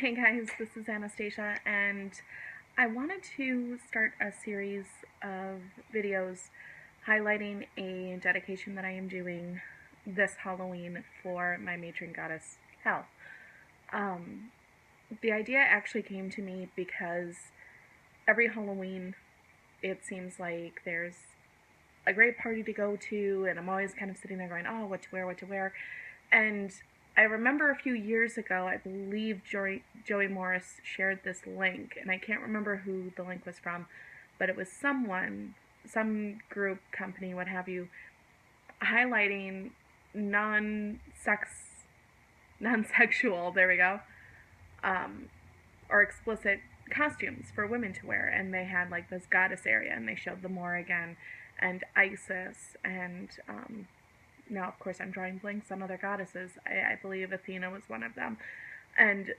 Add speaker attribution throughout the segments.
Speaker 1: Hey guys, this is Anastasia, and I wanted to start a series of videos highlighting a dedication that I am doing this Halloween for my matron goddess Hel. The idea actually came to me because every Halloween it seems like there's a great party to go to, and I'm always kind of sitting there going, oh, what to wear, and I remember a few years ago, I believe Joey Morris shared this link, and I can't remember who the link was from, but it was some group, company, what have you, highlighting non-sexual, there we go, or explicit costumes for women to wear, and they had like this goddess area, and they showed the Morrigan and Isis, and now, of course, I'm drawing blanks on other goddesses. I believe Athena was one of them. And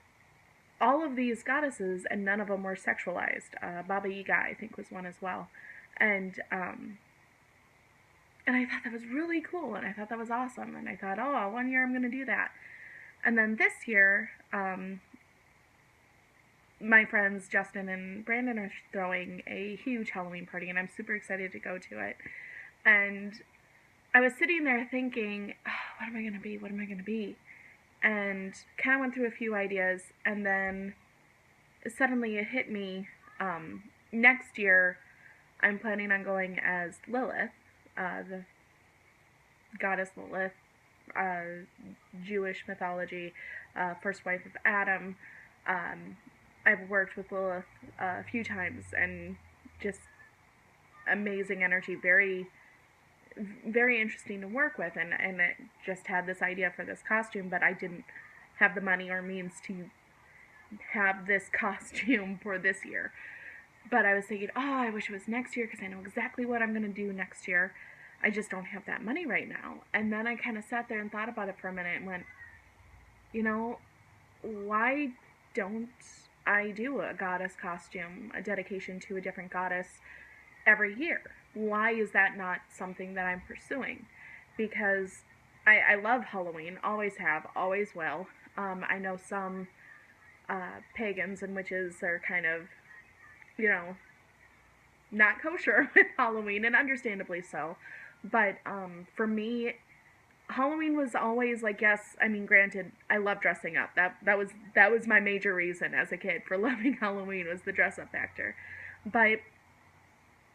Speaker 1: all of these goddesses, and none of them were sexualized. Baba Yaga, I think, was one as well. And I thought that was really cool, and I thought that was awesome. And I thought, oh, one year I'm going to do that. And then this year, my friends Justin and Brandon are throwing a huge Halloween party, and I'm super excited to go to it. And I was sitting there thinking, oh, what am I going to be? What am I going to be? And kind of went through a few ideas, and then suddenly it hit me. Next year, I'm planning on going as Lilith, the goddess Lilith, Jewish mythology, first wife of Adam. I've worked with Lilith a few times, and just amazing energy, very interesting to work with, and it just had this idea for this costume, but I didn't have the money or means to have this costume for this year. But I was thinking, oh, I wish it was next year, because I know exactly what I'm going to do next year. I just don't have that money right now. And then I kind of sat there and thought about it for a minute and went, you know, why don't I do a goddess costume, a dedication to a different goddess every year? Why is that not something that I'm pursuing? Because I love Halloween, always have, always will. I know some pagans and witches are kind of, you know, not kosher with Halloween, and understandably so. But for me, Halloween was always like, yes, I mean, granted, I love dressing up. That was my major reason as a kid for loving Halloween, was the dress up factor. But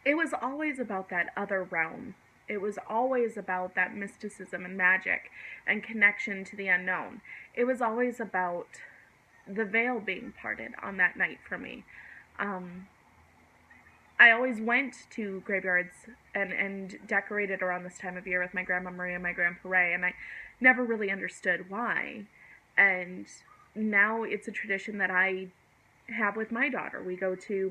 Speaker 1: it was always about that other realm. It was always about that mysticism and magic and connection to the unknown. It was always about the veil being parted on that night for me. I always went to graveyards and decorated around this time of year with my Grandma Maria and my Grandpa Ray, and I never really understood why. And now it's a tradition that I have with my daughter. We go to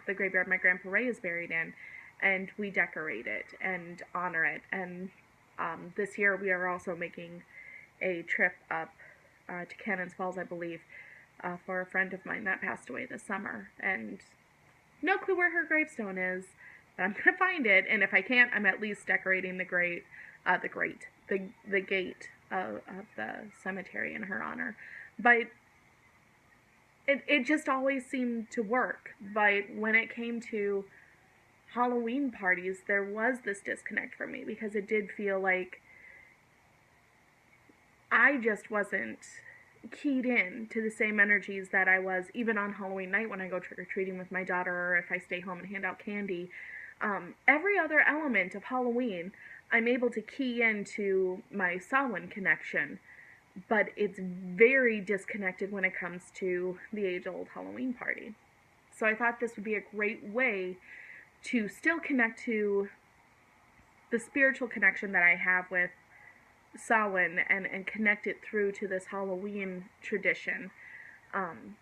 Speaker 1: the graveyard my Grandpa Ray is buried in, and we decorate it and honor it. And this year we are also making a trip up to Cannons Falls, I believe, for a friend of mine that passed away this summer. And no clue where her gravestone is, but I'm gonna find it. And if I can't, I'm at least decorating the gate of the cemetery in her honor. But it just always seemed to work. But when it came to Halloween parties, there was this disconnect for me, because it did feel like I just wasn't keyed in to the same energies that I was even on Halloween night when I go trick-or-treating with my daughter, or if I stay home and hand out candy. Every other element of Halloween, I'm able to key into my Samhain connection, but it's very disconnected when it comes to the age-old Halloween party. So I thought this would be a great way to still connect to the spiritual connection that I have with Samhain, and connect it through to this Halloween tradition, and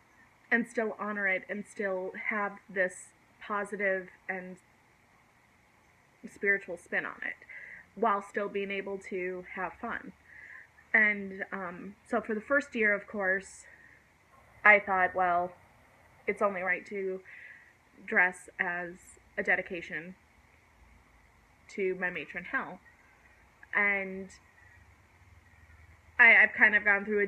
Speaker 1: still honor it, and still have this positive and spiritual spin on it, while still being able to have fun. And so for the first year, of course, I thought, well, it's only right to dress as a dedication to my Matron Hel. And I've kind of gone through a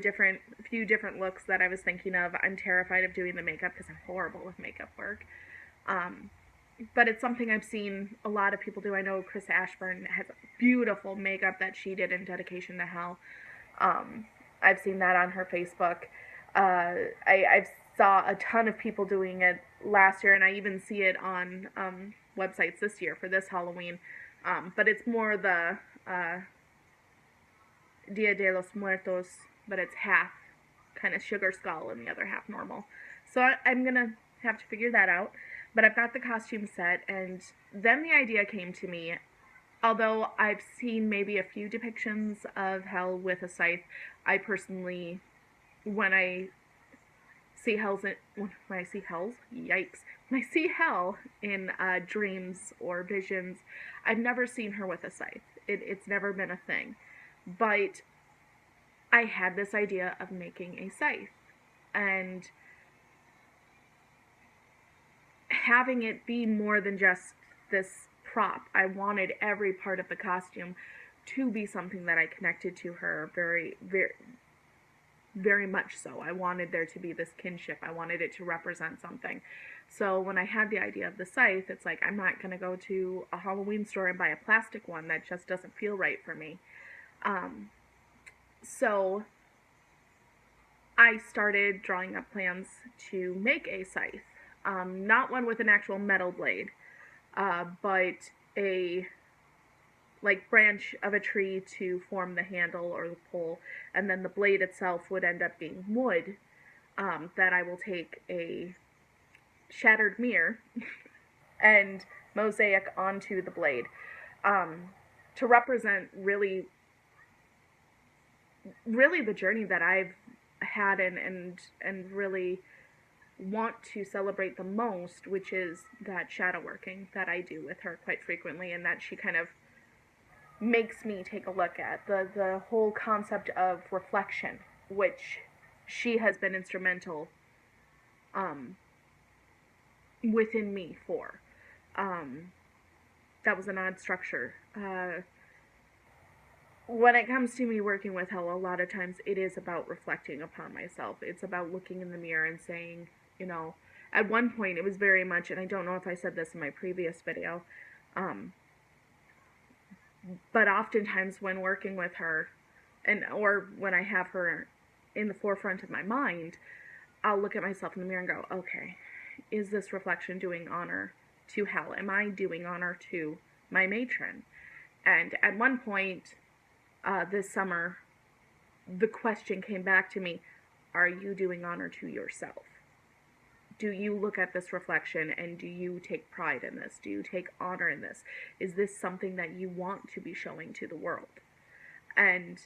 Speaker 1: few different looks that I was thinking of. I'm terrified of doing the makeup because I'm horrible with makeup work. But it's something I've seen a lot of people do. I know Chris Ashburn has beautiful makeup that she did in dedication to Hel. I've seen that on her Facebook. I saw a ton of people doing it last year, and I even see it on websites this year for this Halloween. But it's more the Dia de los Muertos, but it's half kind of sugar skull and the other half normal. So I'm going to have to figure that out. But I've got the costume set, and then the idea came to me. Although I've seen maybe a few depictions of Hel with a scythe, I personally, when I see Hel in dreams or visions, I've never seen her with a scythe. It's never been a thing. But I had this idea of making a scythe, and having it be more than just this prop. I wanted every part of the costume to be something that I connected to her very, very, very much so. I wanted there to be this kinship. I wanted it to represent something. So when I had the idea of the scythe, it's like, I'm not going to go to a Halloween store and buy a plastic one. That just doesn't feel right for me. So I started drawing up plans to make a scythe. Not one with an actual metal blade, but a branch of a tree to form the handle or the pole, and then the blade itself would end up being wood, that I will take a shattered mirror and mosaic onto the blade, to represent really the journey that I've had and really want to celebrate the most, which is that shadow working that I do with her quite frequently, and that she kind of makes me take a look at. The whole concept of reflection, which she has been instrumental within me for. That was an odd structure. When it comes to me working with Hel, a lot of times it is about reflecting upon myself. It's about looking in the mirror and saying, you know, at one point it was very much, and I don't know if I said this in my previous video, but oftentimes when working with her, or when I have her in the forefront of my mind, I'll look at myself in the mirror and go, okay, is this reflection doing honor to Hel? Am I doing honor to my matron? And at one point this summer, the question came back to me, are you doing honor to yourself? Do you look at this reflection and do you take pride in this? Do you take honor in this? Is this something that you want to be showing to the world? And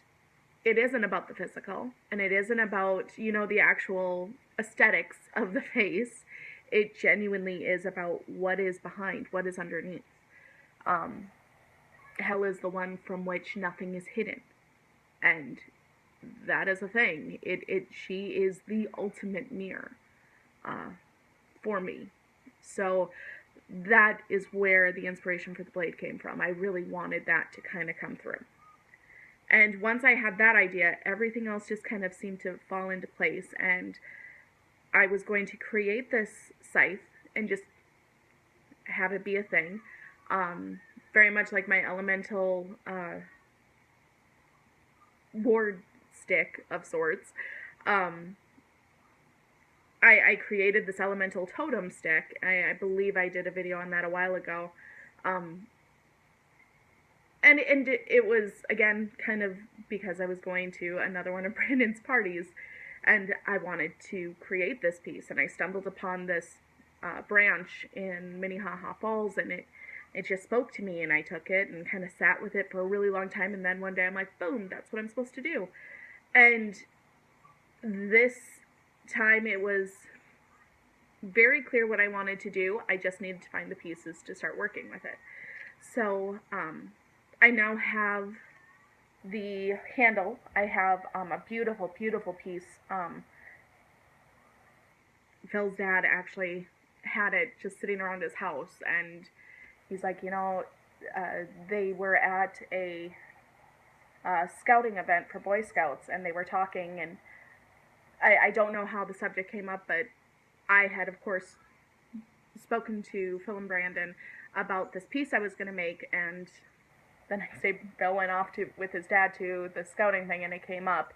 Speaker 1: it isn't about the physical, and it isn't about, you know, the actual aesthetics of the face. It genuinely is about what is behind, what is underneath. Hel is the one from which nothing is hidden, and that is a thing. She is the ultimate mirror for me. So that is where the inspiration for the blade came from. I really wanted that to kind of come through. And once I had that idea, everything else just kind of seemed to fall into place, and I was going to create this scythe and just have it be a thing. Very much like my elemental ward stick of sorts. I created this elemental totem stick. I believe I did a video on that a while ago. And it was, again, kind of because I was going to another one of Brandon's parties, and I wanted to create this piece, and I stumbled upon this branch in Minnehaha Falls, and it just spoke to me, and I took it and kind of sat with it for a really long time, and then one day I'm like, boom, that's what I'm supposed to do. And this time it was very clear what I wanted to do. I just needed to find the pieces to start working with it. So I now have the handle. I have a beautiful, beautiful piece. Phil's dad actually had it just sitting around his house, and he's like, you know, they were at a scouting event for Boy Scouts, and they were talking, and I don't know how the subject came up, but I had, of course, spoken to Phil and Brandon about this piece I was going to make, and the next day Bill went off with his dad to the scouting thing, and it came up,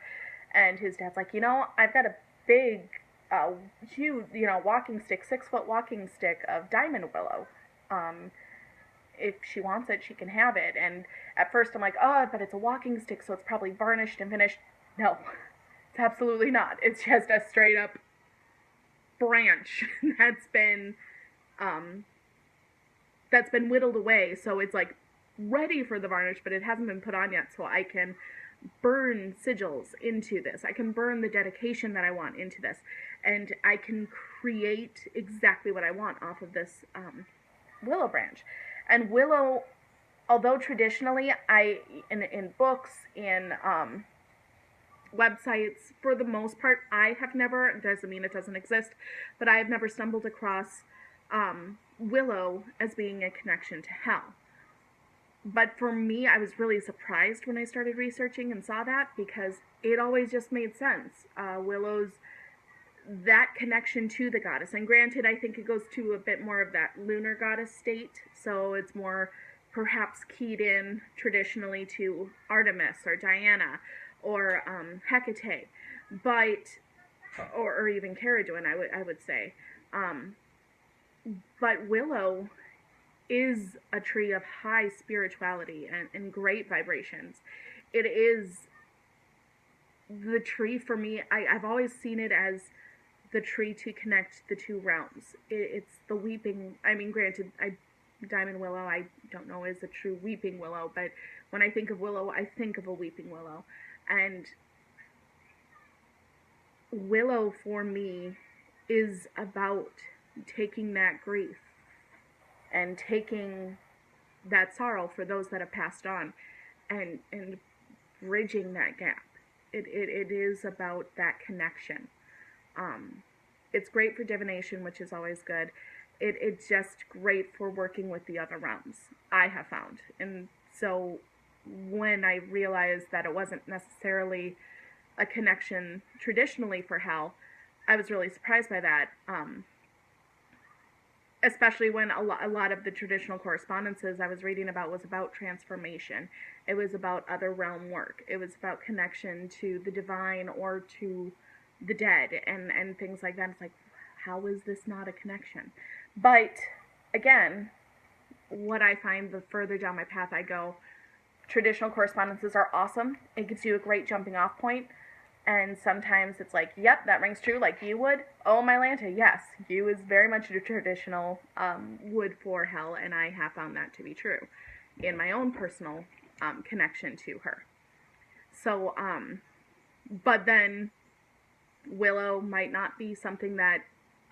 Speaker 1: and his dad's like, I've got a big, huge, walking stick, 6-foot walking stick of diamond willow. If she wants it, she can have it. And at first I'm like, oh, but it's a walking stick, so it's probably varnished and finished. No, it's absolutely not. It's just a straight up branch that's been whittled away, so it's like ready for the varnish, but it hasn't been put on yet, so I can burn sigils into this. I can burn the dedication that I want into this, and I can create exactly what I want off of this willow branch. And willow, although traditionally in books, in websites, for the most part, I have never, it doesn't mean it doesn't exist, but I have never stumbled across willow as being a connection to hell. But for me, I was really surprised when I started researching and saw that, because it always just made sense. Willow's that connection to the goddess, and granted, I think it goes to a bit more of that lunar goddess state, so it's more perhaps keyed in traditionally to Artemis or Diana or Hecate, but or even Caraduen, I would say. But willow is a tree of high spirituality and great vibrations. It is the tree for me. I've always seen it as the tree to connect the two realms. It's the weeping. I mean, granted, diamond willow, I don't know, is a true weeping willow, but when I think of willow, I think of a weeping willow. And willow for me is about taking that grief and taking that sorrow for those that have passed on and bridging that gap. It is about that connection. It's great for divination, which is always good. It's just great for working with the other realms, I have found. And so when I realized that it wasn't necessarily a connection traditionally for hell, I was really surprised by that. Especially when a lot of the traditional correspondences I was reading about was about transformation. It was about other realm work. It was about connection to the divine or to the dead and things like that. It's like, how is this not a connection? But again, what I find the further down my path I go, traditional correspondences are awesome. It gives you a great jumping off point. And sometimes it's like, yep, that rings true, like you would. Oh, my Lanta, yes, you is very much a traditional wood for hell, and I have found that to be true in my own personal connection to her. So, but then willow might not be something that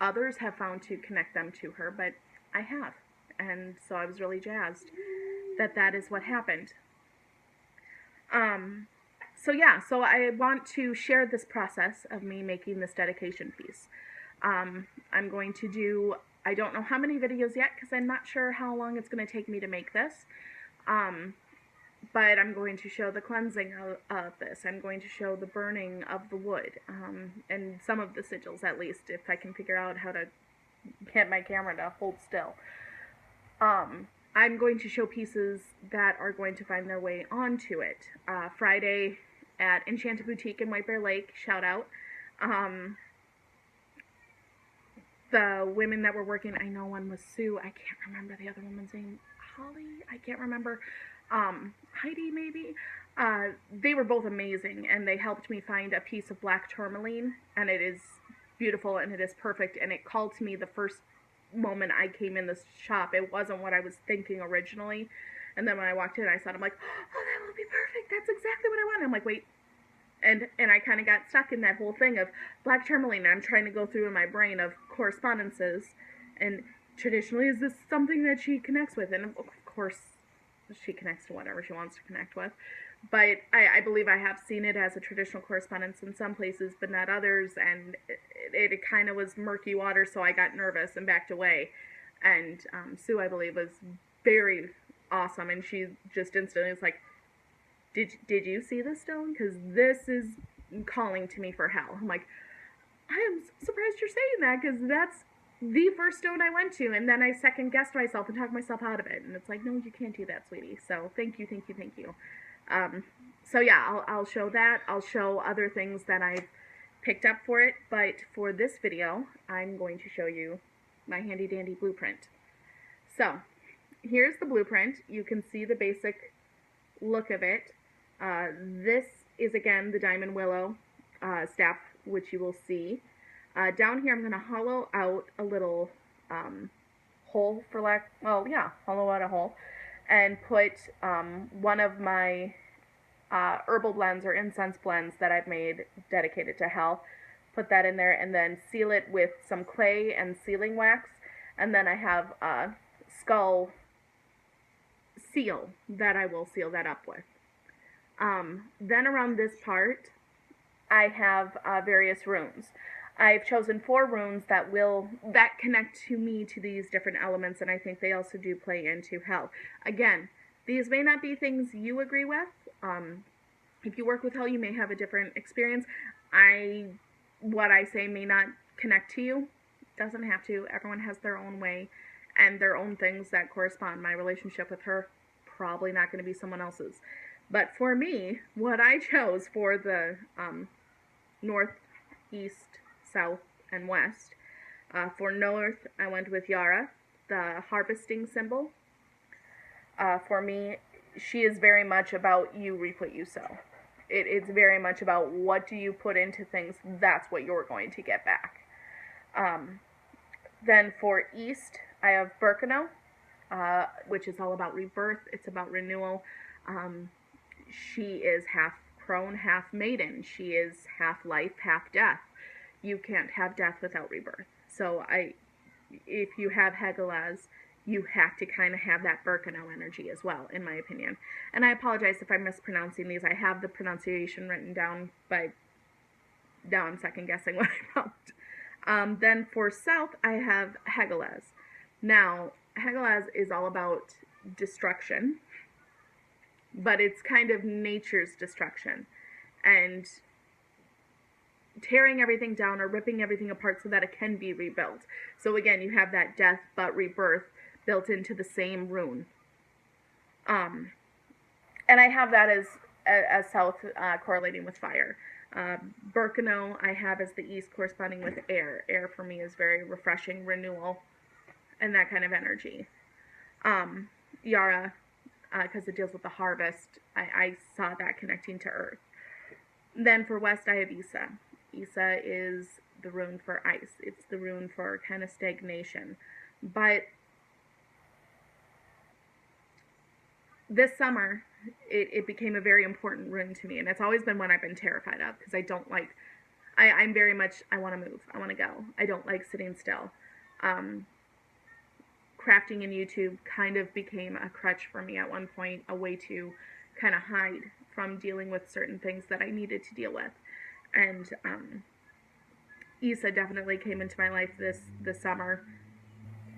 Speaker 1: others have found to connect them to her, but I have. And so I was really jazzed that that is what happened. So yeah, so I want to share this process of me making this dedication piece. I'm going to do, I don't know how many videos yet, because I'm not sure how long it's going to take me to make this. But I'm going to show the cleansing of this. I'm going to show the burning of the wood, and some of the sigils at least, if I can figure out how to get my camera to hold still. I'm going to show pieces that are going to find their way onto it. Friday at Enchanted Boutique in White Bear Lake, shout out. The women that were working, I know one was Sue, I can't remember the other woman's name, Holly, I can't remember, Heidi maybe. They were both amazing, and they helped me find a piece of black tourmaline, and it is beautiful and it is perfect, and it called to me the first moment I came in this shop. It wasn't what I was thinking originally, and then when I walked in I saw it, I'm like, oh, that will be perfect, that's exactly what I want. I'm like, wait, and I kind of got stuck in that whole thing of black tourmaline, and I'm trying to go through in my brain of correspondences, and traditionally, is this something that she connects with? And of course she connects to whatever she wants to connect with, but I believe I have seen it as a traditional correspondence in some places, but not others, and it kind of was murky water, so I got nervous and backed away. And Sue, I believe, was very awesome, and she just instantly was like, did you see this stone? Because this is calling to me for hell. I'm like, I am surprised you're saying that, because that's the first stone I went to, and then I second guessed myself and talked myself out of it, and it's like, no, you can't do that, sweetie. So thank you, thank you, thank you. So yeah, I'll show that. I'll show other things that I've picked up for it, but for this video, I'm going to show you my handy dandy blueprint. So here's the blueprint. You can see the basic look of it. This is, again, the Diamond Willow staff, which you will see. Down here, I'm going to hollow out a little hole, for lack, well, yeah, hollow out a hole, and put one of my herbal blends or incense blends that I've made dedicated to Hel. Put that in there and then seal it with some clay and sealing wax. And then I have a skull seal that I will seal that up with. Then around this part, I have various runes. I've chosen 4 runes that connect to me to these different elements, and I think they also do play into Hel. Again, these may not be things you agree with. If you work with Hel, you may have a different experience. What I say may not connect to you. Doesn't have to. Everyone has their own way and their own things that correspond. My relationship with her, probably not going to be someone else's. But for me, what I chose for the north, east, south, and west, for north, I went with Yara, the harvesting symbol. For me, she is very much about you reap what you sow. It's very much about what do you put into things, that's what you're going to get back. Then for east, I have Birkenau, which is all about rebirth. It's about renewal. She is half crone, half maiden. She is half life, half death. You can't have death without rebirth. So if you have Hegelaz, you have to kind of have that Birkenau energy as well, in my opinion. And I apologize if I'm mispronouncing these. I have the pronunciation written down, but now I'm second guessing what I wrote. Then for south, I have Hegelaz. Now, Hegelaz is all about destruction, but it's kind of nature's destruction. And tearing everything down or ripping everything apart so that it can be rebuilt. So again, you have that death but rebirth built into the same rune. And I have that as south correlating with fire. Birkenau I have as the east corresponding with air. Air for me is very refreshing, renewal, and that kind of energy. Yara, because it deals with the harvest, I saw that connecting to earth. Then for west I have Isa. Isa is the rune for ice. It's the rune for kind of stagnation. But this summer, it became a very important rune to me, and it's always been one I've been terrified of, because I don't like, I'm very much, I want to move, I want to go. I don't like sitting still. Crafting in YouTube kind of became a crutch for me at one point, a way to kind of hide from dealing with certain things that I needed to deal with. And Isa definitely came into my life this summer,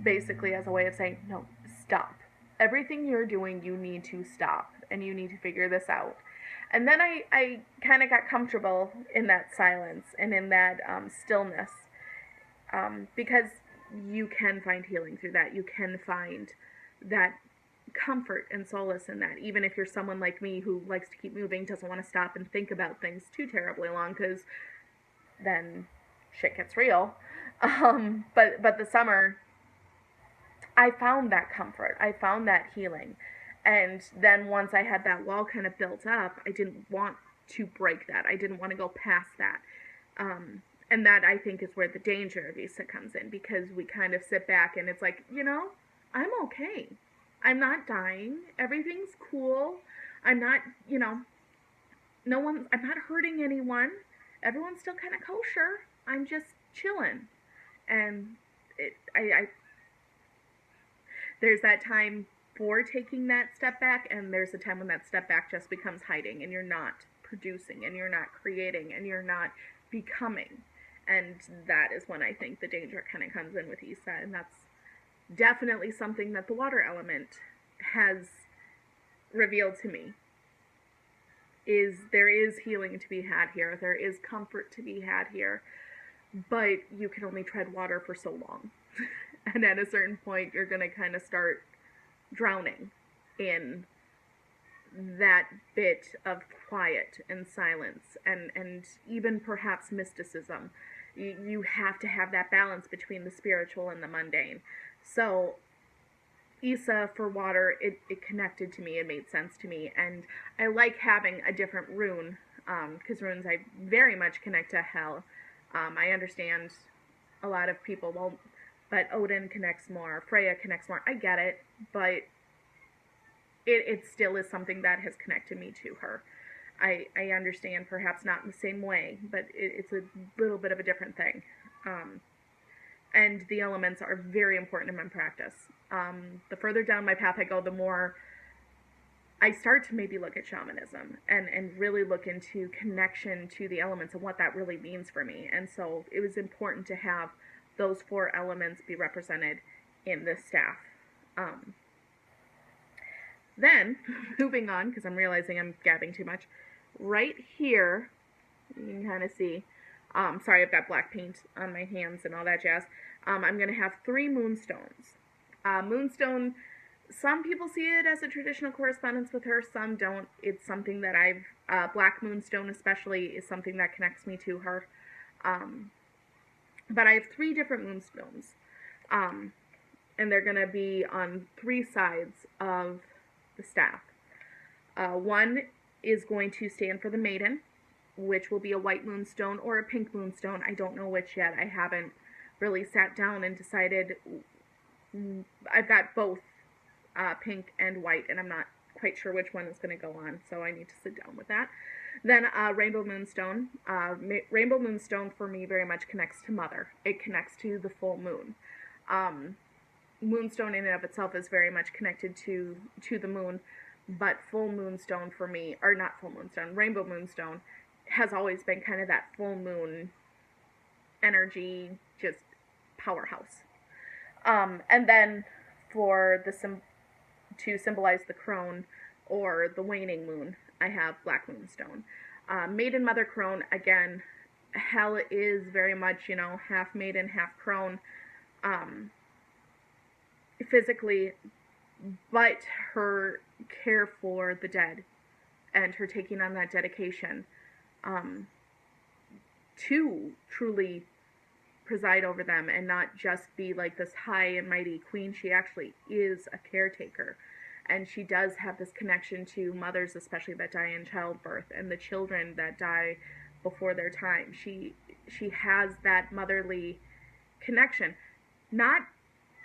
Speaker 1: basically as a way of saying, no, stop. Everything you're doing, you need to stop, and you need to figure this out. And then I kind of got comfortable in that silence and in that stillness, because you can find healing through that. You can find that comfort and solace in that, even if you're someone like me who likes to keep moving, doesn't want to stop and think about things too terribly long, because then shit gets real. But the summer, I found that comfort. I found that healing. And then once I had that wall kind of built up, I didn't want to break that. I didn't want to go past that. And that, I think, is where the danger of Isa comes in, because we kind of sit back and it's like, you know, I'm okay. I'm not dying. Everything's cool. I'm not, you know, I'm not hurting anyone. Everyone's still kind of kosher. I'm just chilling. And there's that time for taking that step back, and there's a time when that step back just becomes hiding, and you're not producing, and you're not creating, and you're not becoming. And that is when I think the danger kind of comes in with Isa, and that's definitely something that the water element has revealed to me. there is healing to be had here. There is comfort to be had here. But you can only tread water for so long. And at a certain point, you're going to kind of start drowning in that bit of quiet and silence and even perhaps mysticism. You have to have that balance between the spiritual and the mundane. So Isa for water, it connected to me, it made sense to me, and I like having a different rune, because runes I very much connect to Hel. I understand a lot of people won't, but Odin connects more, Freya connects more, I get it, but it still is something that has connected me to her. I understand perhaps not in the same way, but it's a little bit of a different thing. And the elements are very important in my practice. The further down my path I go, the more I start to maybe look at shamanism and really look into connection to the elements and what that really means for me. And so it was important to have those 4 elements be represented in this staff. Then, moving on, because I'm realizing I'm gabbing too much, right here, you can kind of see, sorry, I've got black paint on my hands and all that jazz. I'm going to have 3 moonstones. Moonstone, some people see it as a traditional correspondence with her, some don't. It's something that Black Moonstone especially is something that connects me to her. But I have 3 different moonstones, and they're going to be on 3 sides of the staff. One is going to stand for the maiden, which will be a white moonstone or a pink moonstone. I don't know which yet. I haven't really sat down and decided. I've got both pink and white, and I'm not quite sure which one is going to go on, so I need to sit down with that. Then Rainbow Moonstone. Rainbow Moonstone for me very much connects to Mother. It connects to the full moon. Moonstone in and of itself is very much connected to the moon, but full moonstone for me, or not full moonstone, Rainbow Moonstone has always been kind of that full moon energy, just powerhouse. And then for to symbolize the crone or the waning moon, I have Black Moonstone. Maiden, Mother, Crone, again, Hel is very much, half maiden, half crone, physically, but her care for the dead and her taking on that dedication to truly preside over them and not just be like this high and mighty queen. She actually is a caretaker, and she does have this connection to mothers, especially that die in childbirth, and the children that die before their time. She has that motherly connection. Not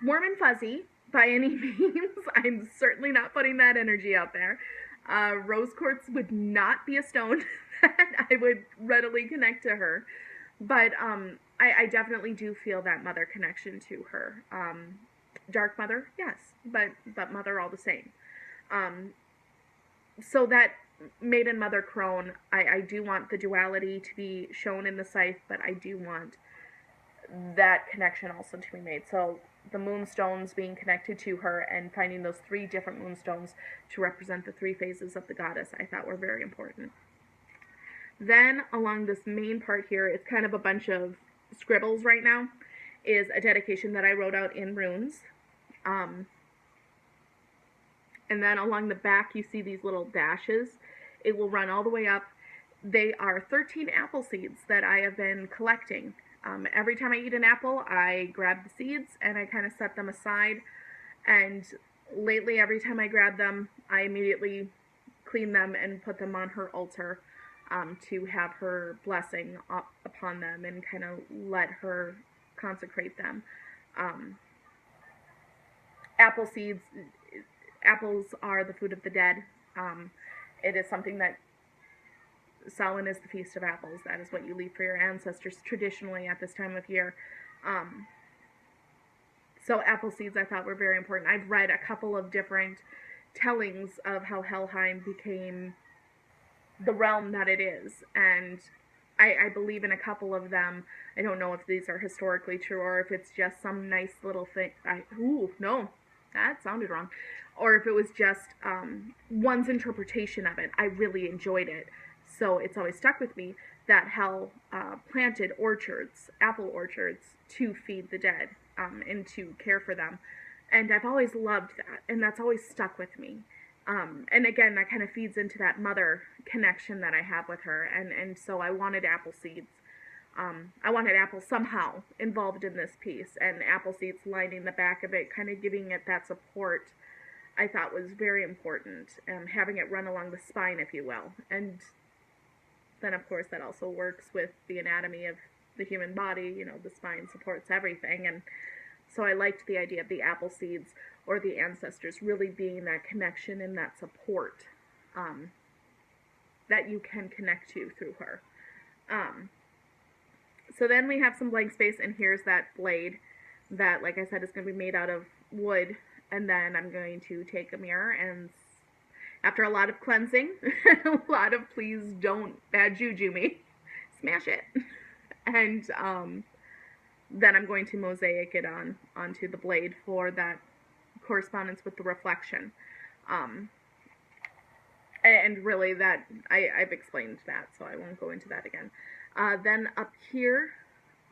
Speaker 1: warm and fuzzy by any means. I'm certainly not putting that energy out there. Rose quartz would not be a stone that I would readily connect to her, but I definitely do feel that mother connection to her. Dark mother, yes, but mother all the same. So that maiden, mother, crone, I do want the duality to be shown in the Scythe, but I do want that connection also to be made. So the moonstones being connected to her and finding those 3 different moonstones to represent the 3 phases of the goddess, I thought were very important. Then along this main part here, it's kind of a bunch of scribbles right now, is a dedication that I wrote out in runes. And then along the back you see these little dashes. It will run all the way up. They are 13 apple seeds that I have been collecting. Every time I eat an apple, I grab the seeds and I kind of set them aside. And lately, every time I grab them, I immediately clean them and put them on her altar to have her blessing upon them and kind of let her consecrate them. Apple seeds, apples are the food of the dead. It is something that Samhain is the Feast of Apples. That is what you leave for your ancestors traditionally at this time of year. So apple seeds I thought were very important. I've read a couple of different tellings of how Helheim became the realm that it is, and I believe in a couple of them. I don't know if these are historically true or if it's just some nice little thing. No, that sounded wrong. or if it was just one's interpretation of it. I really enjoyed it, so it's always stuck with me that Hel planted orchards, apple orchards, to feed the dead and to care for them. And I've always loved that, and that's always stuck with me. And again, that kind of feeds into that mother connection that I have with her, and so I wanted apple seeds. I wanted apples somehow involved in this piece, and apple seeds lining the back of it, kind of giving it that support, I thought was very important, having it run along the spine, if you will. And then, of course, that also works with the anatomy of the human body. You know, the spine supports everything, and so I liked the idea of the apple seeds, or the ancestors, really being that connection and that support that you can connect to through her. So then we have some blank space, and here's that blade that, like I said, is going to be made out of wood. And then I'm going to take a mirror, and after a lot of cleansing, a lot of please don't bad juju me, smash it. And then I'm going to mosaic it onto the blade for that correspondence with the reflection. And really that, I've explained that, so I won't go into that again. Then up here,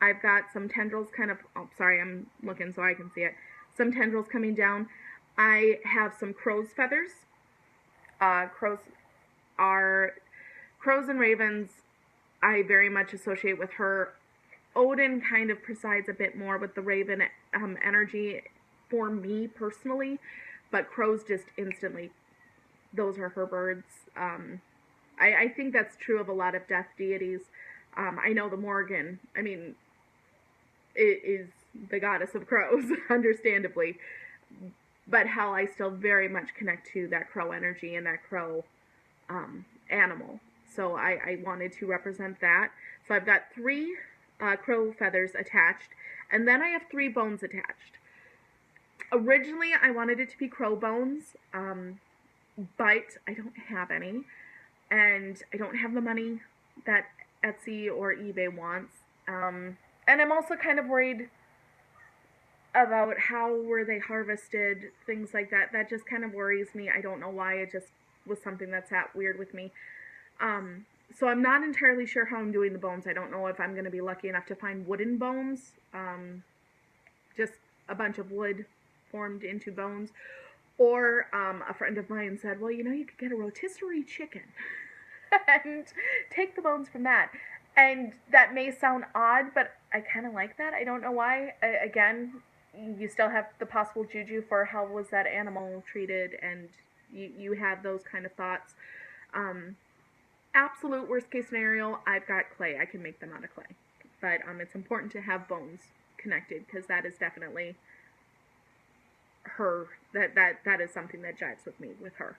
Speaker 1: I've got some tendrils kind of, oh, sorry, I'm looking so I can see it. Some tendrils coming down. I have some crow's feathers. Crows and ravens, I very much associate with her. Odin kind of presides a bit more with the raven energy for me personally, but crows just instantly, those are her birds. I think that's true of a lot of death deities. I know the Morgan, I mean, it is the goddess of crows, understandably, but how I still very much connect to that crow energy and that crow animal. So I wanted to represent that. So I've got 3 crow feathers attached, and then I have 3 bones attached. Originally, I wanted it to be crow bones, but I don't have any, and I don't have the money that Etsy or eBay wants. And I'm also kind of worried about how were they harvested, things like that. That just kind of worries me. I don't know why. It just was something that sat weird with me. So I'm not entirely sure how I'm doing the bones. I don't know if I'm going to be lucky enough to find wooden bones, just a bunch of wood formed into bones. Or a friend of mine said, well, you know, you could get a rotisserie chicken and take the bones from that. And that may sound odd, but I kind of like that. I don't know why. Again, you still have the possible juju for how was that animal treated, and you have those kind of thoughts. Absolute worst case scenario, I've got clay. I can make them out of clay. But it's important to have bones connected, because that is definitely her. That is something that jives with me, with her.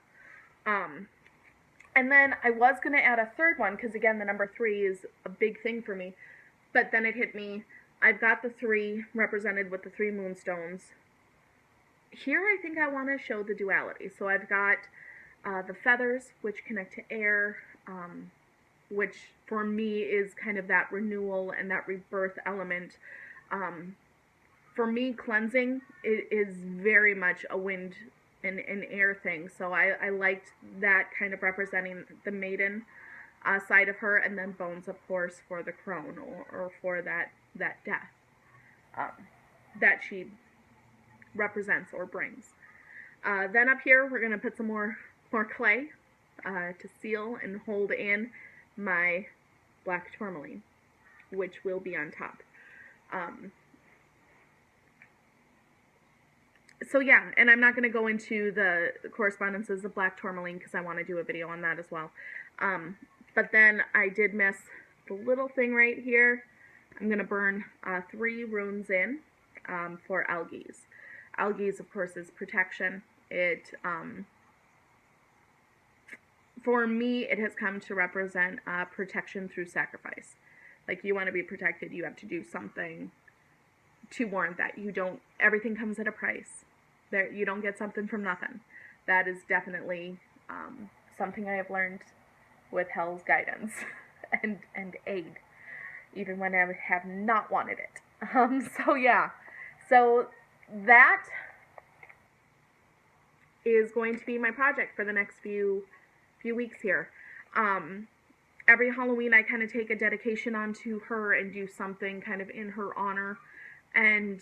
Speaker 1: And then I was going to add a third one, because again, the number 3 is a big thing for me. But then it hit me, I've got the 3 represented with the 3 moonstones. Here I think I want to show the duality. So I've got the feathers, which connect to air, which for me is kind of that renewal and that rebirth element. For me, cleansing is very much a wind and air thing, so I liked that kind of representing the maiden side of her, and then bones, of course, for the crone, or for that death that she represents or brings. Then up here, we're going to put some more clay to seal and hold in my black tourmaline, which will be on top. So yeah, and I'm not going to go into the correspondences of black tourmaline, because I want to do a video on that as well. But then I did miss the little thing right here. I'm going to burn 3 runes in for algaes. Algaes, of course, is protection. It, for me, it has come to represent protection through sacrifice. Like, you want to be protected, you have to do something to warrant that. You don't, everything comes at a price. There, you don't get something from nothing. That is definitely something I have learned with Hel's guidance and aid, even when I have not wanted it. So yeah, so that is going to be my project for the next few weeks here. Every Halloween I kind of take a dedication onto her and do something kind of in her honor, and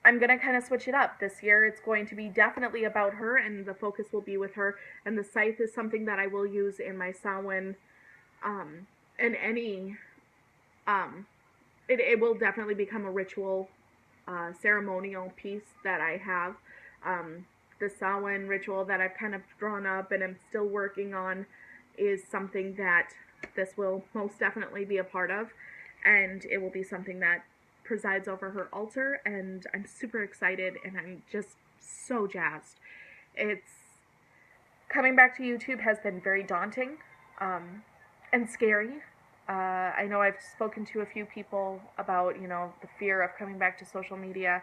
Speaker 1: I'm going to kind of switch it up. This year it's going to be definitely about her, and the focus will be with her, and the scythe is something that I will use in my Samhain, and any, it will definitely become a ritual, ceremonial piece that I have. The Samhain ritual that I've kind of drawn up and I'm still working on is something that this will most definitely be a part of, and it will be something that presides over her altar, and I'm super excited, and I'm just so jazzed. It's coming back to YouTube has been very daunting, and scary. I know I've spoken to a few people about, you know, the fear of coming back to social media,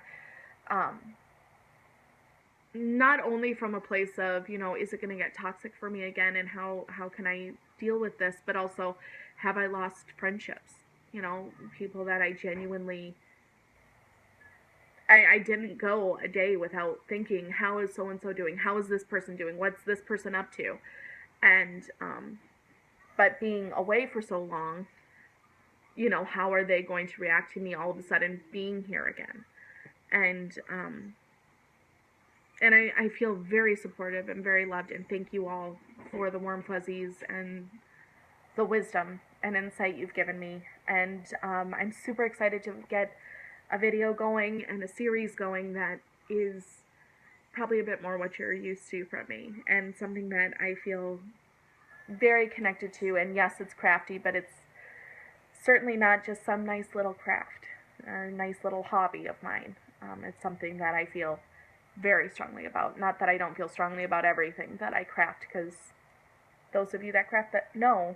Speaker 1: not only from a place of, you know, is it going to get toxic for me again, and how can I deal with this, but also, have I lost friendships? You know, people that I genuinely, I didn't go a day without thinking, how is so-and-so doing? How is this person doing? What's this person up to? And, but being away for so long, you know, how are they going to react to me all of a sudden being here again? And I feel very supportive and very loved, and thank you all for the warm fuzzies and the wisdom and insight you've given me. And I'm super excited to get a video going and a series going that is probably a bit more what you're used to from me, and something that I feel very connected to. And yes, it's crafty, but it's certainly not just some nice little craft or nice little hobby of mine. It's something that I feel very strongly about. Not that I don't feel strongly about everything that I craft, because those of you that craft that know,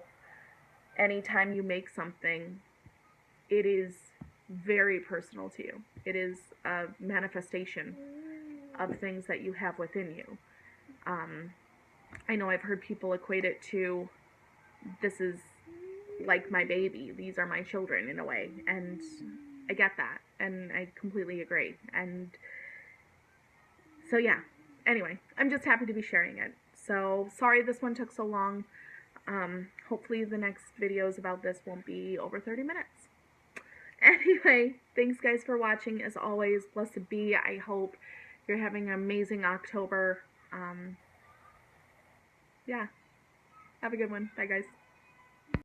Speaker 1: anytime you make something, it is very personal to you. It is a manifestation of things that you have within you. I know I've heard people equate it to, this is like my baby, these are my children in a way, and I get that, and I completely agree. And so yeah, anyway, I'm just happy to be sharing it. So sorry this one took so long. Hopefully the next videos about this won't be over 30 minutes. Anyway, thanks guys for watching. As always, blessed be. I hope you're having an amazing October. Yeah, have a good one. Bye guys.